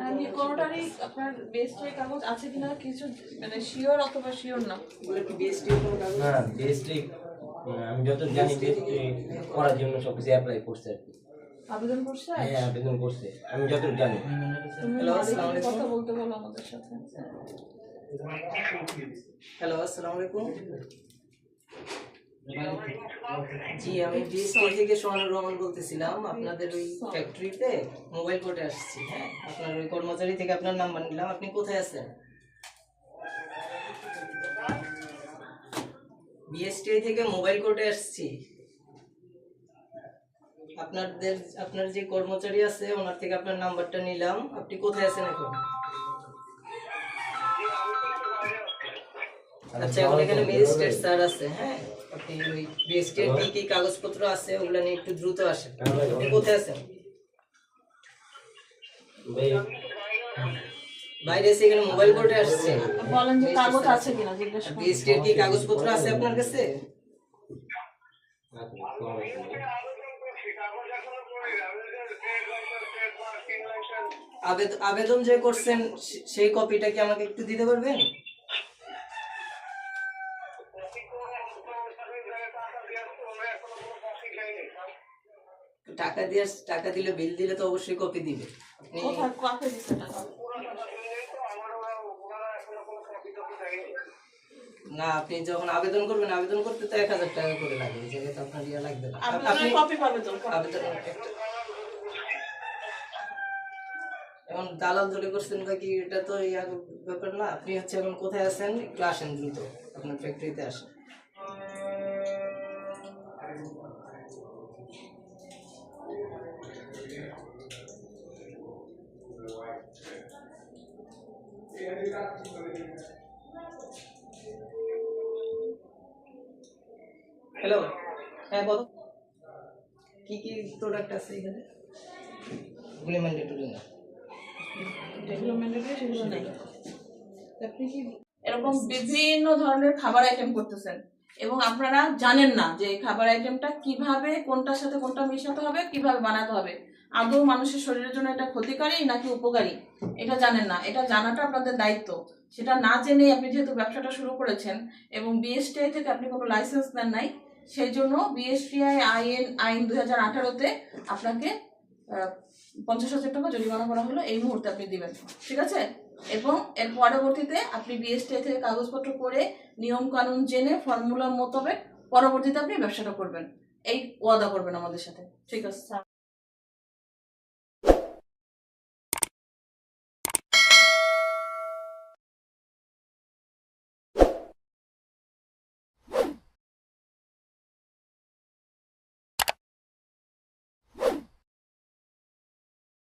আমি কোনোটারই আপনার বিএসটি কাগজ আছে কিনা কিছু মানে শিওর অথবা শিওর না। না বিএসটি আমি যত জানি বিএসটি করার জন্য সবকিছু অ্যাপ্লাই করছে আর কি। আবেদন করছে? হ্যাঁ আবেদন করছে আমি যত জানি। হ্যালো, আসসালামু আলাইকুম। কথা বলতে বলো আমাদের সাথে। হ্যালো, আসসালামু আলাইকুম। জি, আমি বিএসটি থেকে সোহানুর রহমান বলতেছিলাম। আপনাদের ওই ফ্যাক্টরিতে মোবাইল কোর্টে আসছি। হ্যাঁ, আপনার ওই কর্মচারী থেকে আপনার নাম্বার নিলাম। আপনি কোথায় আছেন? বিএসটি থেকে মোবাইল কোর্টে আসছি। আপনার যে কর্মচারী আছে ওনার থেকে আপনার নাম্বারটা নিলাম। আপনি কোথায় আছেন এখন? আচ্ছা, এখন এখানে ম্যাজিস্ট্রেট স্যার আছে। হ্যাঁ, আপনি ওই বিএসটি এর কি কাগজপত্র আছে ওগুলা নিয়ে একটু দ্রুত আসেন। আপনি কোথায় আছেন? বাইরে এসে এখানে মোবাইল কোর্টে আসছে। বলেন যে কাগজ আছে কিনা জিজ্ঞেস করুন। বিএসটি এর কি কাগজপত্র আছে আপনার কাছে? আবেদন যে করছেন সেই কপিটা কি আমাকে একটু দিতে পারবেন? টাকা দিলে বিল দিলে তো অবশ্যই কপি দিবে। কোথায় কাকে দিতে টাকা? না, আপনি যখন আবেদন করবেন আবেদন করতে তো 1000 টাকা করে লাগে। এই জায়গায় তো আপনার ইয়া লাগবে না। আপনি কপি পাবে তো? আবেদন এখন দালাল ধরে করছেন বা কি এটা তো ইয়া ব্যাপার না। আপনি হচ্ছে এখন কোথায় আছেন একটু আসেন দ্রুত, আপনার ফ্যাক্টরিতে আসেন। হ্যালো, হ্যাঁ বলো, কি কি প্রোডাক্ট আছে এখানে? এগুলো ম্যান্ডেটরি না। যেগুলো ম্যান্ডেটরি সেগুলো নাই। আপনি কি এরকম বিভিন্ন ধরনের খাবার আইটেম করতেছেন এবং আপনারা জানেন না যে এই খাবার আইটেমটা কিভাবে কোনটার সাথে কোনটা মেশাতে হবে, কিভাবে বানাতে হবে, আদৌ মানুষের শরীরের জন্য এটা ক্ষতিকারী নাকি উপকারী এটা জানেন না। এটা জানাটা আপনাদের দায়িত্ব। সেটা না জেনে আপনি যেহেতু ব্যবসাটা শুরু করেছেন এবং বিএসটিআই থেকে আপনি কোনো লাইসেন্স নেন নাই, সেই জন্য বিএসটিআই আইন 2018-তে আপনাকে 50,000 টাকা জরিমানা করা হলো। এই মুহূর্তে আপনি দিবেন, ঠিক আছে? এবং এর পরবর্তীতে আপনি বিএসটিআই থেকে কাগজপত্র করে নিয়ম কানুন জেনে ফর্মুলা মোতাবেক পরবর্তীতে আপনি ব্যবসাটা করবেন। এই ওয়াদা করবেন আমাদের সাথে, ঠিক আছে?